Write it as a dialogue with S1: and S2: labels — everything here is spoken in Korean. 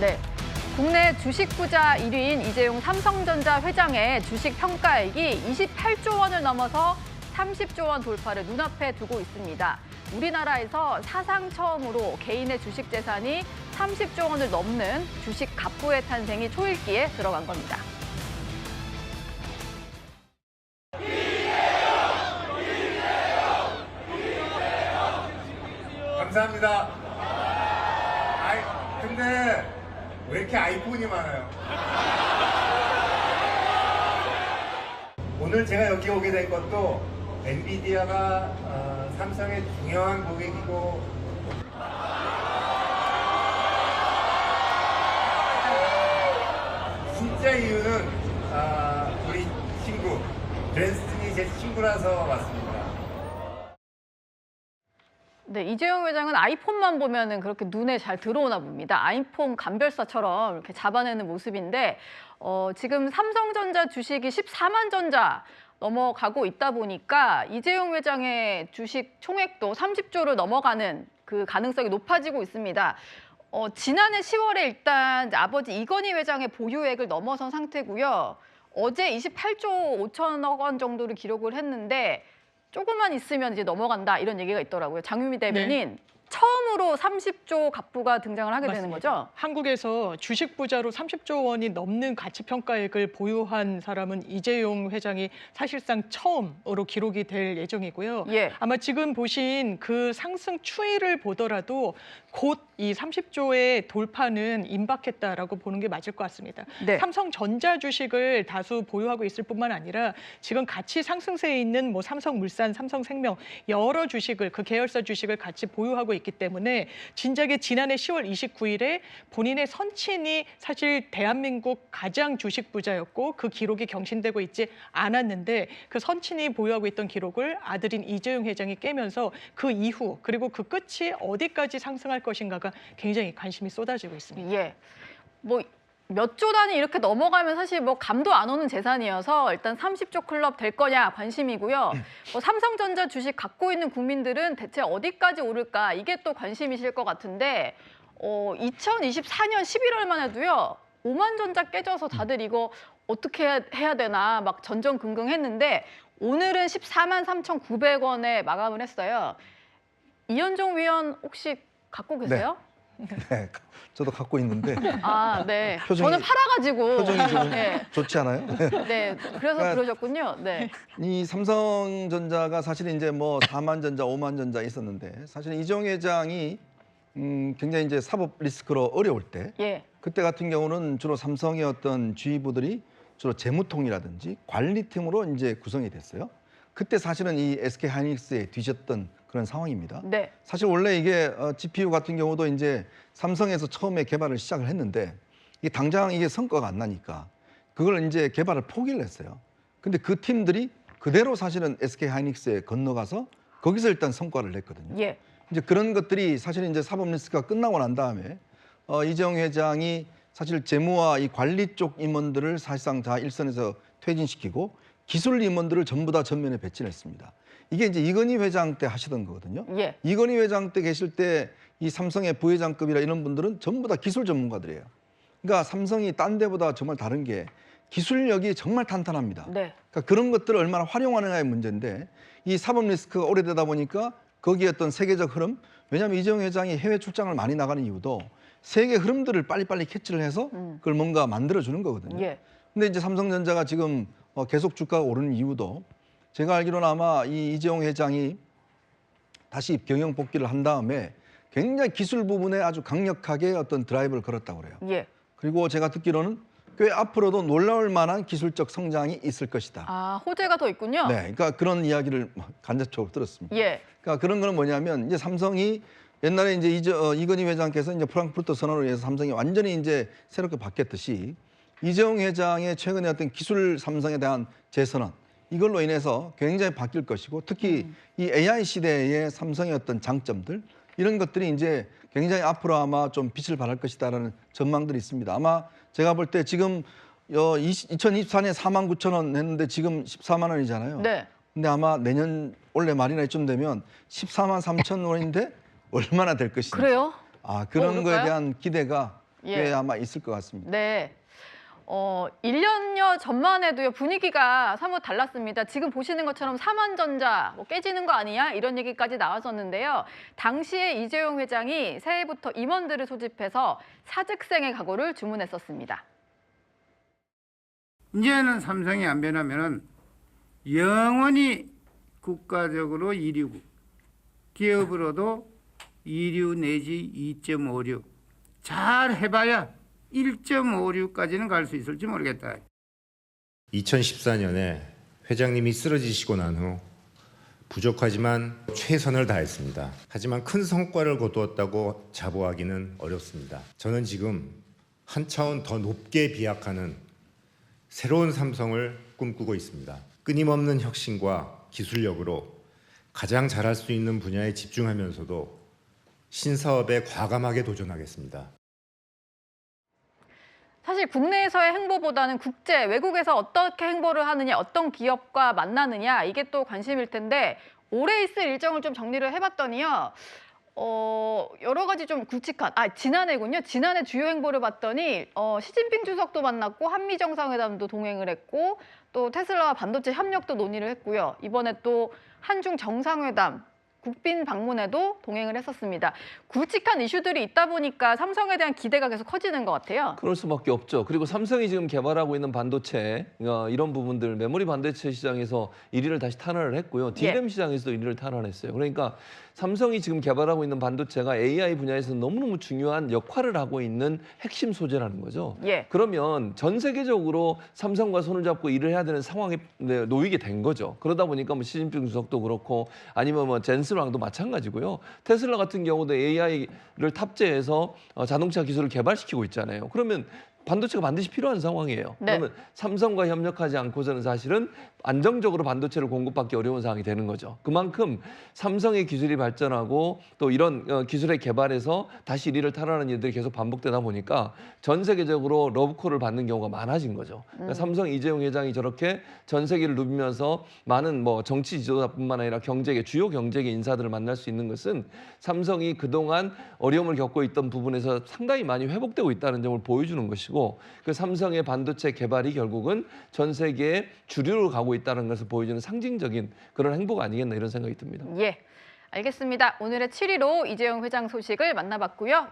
S1: 네. 국내 주식 부자 1위인 이재용 삼성전자 회장의 주식 평가액이 28조 원을 넘어서 30조 원 돌파를 눈앞에 두고 있습니다. 우리나라에서 사상 처음으로 개인의 주식 재산이 30조 원을 넘는 주식 갑부의 탄생이 초읽기에 들어간 겁니다.
S2: 감사합니다. 근데 왜 이렇게 아이콘이 많아요? 오늘 제가 여기 오게 된 것도 엔비디아가 삼성의 중요한 고객이고 진짜 이유는 우리 친구 랜스틴이 제 친구라서 왔습니다.
S1: 네, 이재용 회장은 아이폰만 보면은 그렇게 눈에 잘 들어오나 봅니다. 아이폰 감별사처럼 이렇게 잡아내는 모습인데 지금 삼성전자 주식이 14만 전자 넘어가고 있다 보니까 이재용 회장의 주식 총액도 30조를 넘어가는 그 가능성이 높아지고 있습니다. 지난해 10월에 일단 아버지 이건희 회장의 보유액을 넘어선 상태고요. 어제 28조 5천억 원 정도를 기록을 했는데 조금만 있으면 이제 넘어간다 이런 얘기가 있더라고요. 장유미 대변인.
S3: 네.
S1: 처음으로 30조 갑부가 등장을 하게 되는
S3: 맞습니다.
S1: 거죠?
S3: 한국에서 주식 부자로 30조 원이 넘는 가치 평가액을 보유한 사람은 이재용 회장이 사실상 처음으로 기록이 될 예정이고요.
S1: 예.
S3: 아마 지금 보신 그 상승 추이를 보더라도 곧 이 30조의 돌파는 임박했다라고 보는 게 맞을 것 같습니다.
S1: 네.
S3: 삼성전자 주식을 다수 보유하고 있을 뿐만 아니라 지금 같이 상승세에 있는 뭐 삼성물산, 삼성생명 여러 주식을 그 계열사 주식을 같이 보유하고 있기 때문에 진작에 지난해 10월 29일에 본인의 선친이 사실 대한민국 가장 주식 부자였고 그 기록이 경신되고 있지 않았는데 그 선친이 보유하고 있던 기록을 아들인 이재용 회장이 깨면서 그 이후 그리고 그 끝이 어디까지 상승할 것인가가 굉장히 관심이 쏟아지고 있습니다.
S1: 예. 뭐 몇 조 단위 이렇게 넘어가면 사실 뭐 감도 안 오는 재산이어서 일단 30조 클럽 될 거냐 관심이고요. 뭐 삼성전자 주식 갖고 있는 국민들은 대체 어디까지 오를까 이게 또 관심이실 것 같은데 2024년 11월만 해도요. 5만 전자 깨져서 다들 이거 어떻게 해야 되나 막 전전긍긍했는데 오늘은 14만 3,900원에 마감을 했어요. 이현종 위원 혹시 갖고 계세요?
S4: 네, 저도 갖고 있는데
S1: 아, 네.
S4: 표정이-
S1: 저는 팔아가지고.
S4: 표정이 좀
S1: 네.
S4: 좋지 않아요?
S1: 네. 그래서
S4: 그러니까-
S1: 그러셨군요. 네.
S4: 이 삼성전자가 사실 이제 뭐 4만 전자, 5만 전자 있었는데 사실 이재용 회장이 굉장히 이제 사법 리스크로 어려울 때
S1: 예.
S4: 그때 같은 경우는 주로 삼성의 어떤 지휘부들이 주로 재무통이라든지 관리팀으로 이제 구성이 됐어요. 그때 사실은 이 SK 하이닉스에 뒤졌던 그런 상황입니다.
S1: 네.
S4: 사실 원래 이게 GPU 같은 경우도 이제 삼성에서 처음에 개발을 시작을 했는데 이게 당장 이게 성과가 안 나니까 그걸 이제 개발을 포기를 했어요. 근데 그 팀들이 그대로 사실은 SK 하이닉스에 건너가서 거기서 일단 성과를 냈거든요.
S1: 예.
S4: 이제 그런 것들이 사실 이제 사법 리스크가 끝나고 난 다음에 이재용 회장이 사실 재무와 이 관리 쪽 임원들을 사실상 다 일선에서 퇴진시키고 기술 임원들을 전부 다 전면에 배치했습니다. 이게 이제 이건희 회장 때 하시던 거거든요.
S1: 예.
S4: 이건희 회장 때 계실 때 이 삼성의 부회장급이라 이런 분들은 전부 다 기술 전문가들이에요. 그러니까 삼성이 딴 데보다 정말 다른 게 기술력이 정말 탄탄합니다.
S1: 네.
S4: 그러니까 그런 것들을 얼마나 활용하느냐의 문제인데 이 사법 리스크가 오래되다 보니까 거기에 어떤 세계적 흐름, 왜냐하면 이재용 회장이 해외 출장을 많이 나가는 이유도 세계 흐름들을 빨리빨리 캐치를 해서 그걸 뭔가 만들어주는 거거든요.
S1: 예.
S4: 근데 이제 삼성전자가 지금 계속 주가가 오르는 이유도 제가 알기로는 아마 이 이재용 회장이 다시 경영 복귀를 한 다음에 굉장히 기술 부분에 아주 강력하게 어떤 드라이브를 걸었다고 그래요.
S1: 예.
S4: 그리고 제가 듣기로는 꽤 앞으로도 놀라울 만한 기술적 성장이 있을 것이다.
S1: 아, 호재가 더 있군요.
S4: 네, 그러니까 그런 이야기를 간접적으로 들었습니다.
S1: 예.
S4: 그러니까 그런 거는 뭐냐면 이제 삼성이 옛날에 이제 이건희 회장께서 이제 프랑크푸르트 선언을 위해서 삼성이 완전히 이제 새롭게 바뀌었듯이 이재용 회장의 최근에 어떤 기술 삼성에 대한 재선언 이걸로 인해서 굉장히 바뀔 것이고 특히 이 AI 시대의 삼성의 어떤 장점들 이런 것들이 이제 굉장히 앞으로 아마 좀 빛을 발할 것이다라는 전망들이 있습니다. 아마 제가 볼 때 지금 2024년 4만 9천 원 했는데 지금 14만 원이잖아요.
S1: 네.
S4: 근데 아마 내년 올해 말이나 이쯤 되면 14만 3천 원인데 얼마나 될 것인지.
S1: 그래요?
S4: 아, 그런 거에
S1: 그럴까요?
S4: 대한 기대가
S1: 예.
S4: 아마 있을 것 같습니다.
S1: 네. 1년여 전만 해도요, 분위기가 사뭇 달랐습니다. 지금 보시는 것처럼 삼환전자 뭐 깨지는 거 아니야? 이런 얘기까지 나왔었는데요. 당시에 이재용 회장이 새해부터 임원들을 소집해서 사직생의 각오를 주문했었습니다.
S2: 이제는 삼성이 안 변하면은 영원히 국가적으로 2류, 기업으로도 2류 내지 2.5류. 잘 해봐야 1.5류까지는 갈 수 있을지 모르겠다.
S5: 2014년에 회장님이 쓰러지시고 난 후 부족하지만 최선을 다했습니다. 하지만 큰 성과를 거두었다고 자부하기는 어렵습니다. 저는 지금 한 차원 더 높게 비약하는 새로운 삼성을 꿈꾸고 있습니다. 끊임없는 혁신과 기술력으로 가장 잘할 수 있는 분야에 집중하면서도 신사업에 과감하게 도전하겠습니다.
S1: 사실 국내에서의 행보보다는 국제, 외국에서 어떻게 행보를 하느냐, 어떤 기업과 만나느냐, 이게 또 관심일 텐데 올해 있을 일정을 좀 정리를 해봤더니요. 여러 가지 좀 굵직한, 지난해군요. 지난해 주요 행보를 봤더니 시진핑 주석도 만났고 한미 정상회담도 동행을 했고 또 테슬라와 반도체 협력도 논의를 했고요. 이번에 또 한중 정상회담 국빈 방문에도 동행을 했었습니다. 굵직한 이슈들이 있다 보니까 삼성에 대한 기대가 계속 커지는 것 같아요.
S6: 그럴 수밖에 없죠. 그리고 삼성이 지금 개발하고 있는 반도체 이런 부분들 메모리 반도체 시장에서 1위를 다시 탄환을 했고요. DRAM 시장에서도 1위를 탄환했어요. 그러니까 삼성이 지금 개발하고 있는 반도체가 AI 분야에서 너무너무 중요한 역할을 하고 있는 핵심 소재라는 거죠.
S1: 예.
S6: 그러면 전 세계적으로 삼성과 손을 잡고 일을 해야 되는 상황에 놓이게 된 거죠. 그러다 보니까 뭐 시진핑 주석도 그렇고 아니면 뭐 젠슨 왕도 마찬가지고요. 테슬라 같은 경우도 AI를 탑재해서 자동차 기술을 개발시키고 있잖아요. 그러면 반도체가 반드시 필요한 상황이에요.
S1: 네.
S6: 그러면 삼성과 협력하지 않고서는 사실은 안정적으로 반도체를 공급받기 어려운 상황이 되는 거죠. 그만큼 삼성의 기술이 발전하고 또 이런 기술의 개발에서 다시 1위를 탈환하는 일들이 계속 반복되다 보니까 전 세계적으로 러브콜을 받는 경우가 많아진 거죠. 그러니까 삼성 이재용 회장이 저렇게 전 세계를 누비면서 많은 뭐 정치 지도자뿐만 아니라 경제계, 주요 경제계 인사들을 만날 수 있는 것은 삼성이 그동안 어려움을 겪고 있던 부분에서 상당히 많이 회복되고 있다는 점을 보여주는 것이고 그 삼성의 반도체 개발이 결국은 전 세계의 주류로 가고 있다는 것을 보여주는 상징적인 그런 행보가 아니겠나 이런 생각이 듭니다.
S1: 예, 알겠습니다. 오늘의 7위로 이재용 회장 소식을 만나봤고요.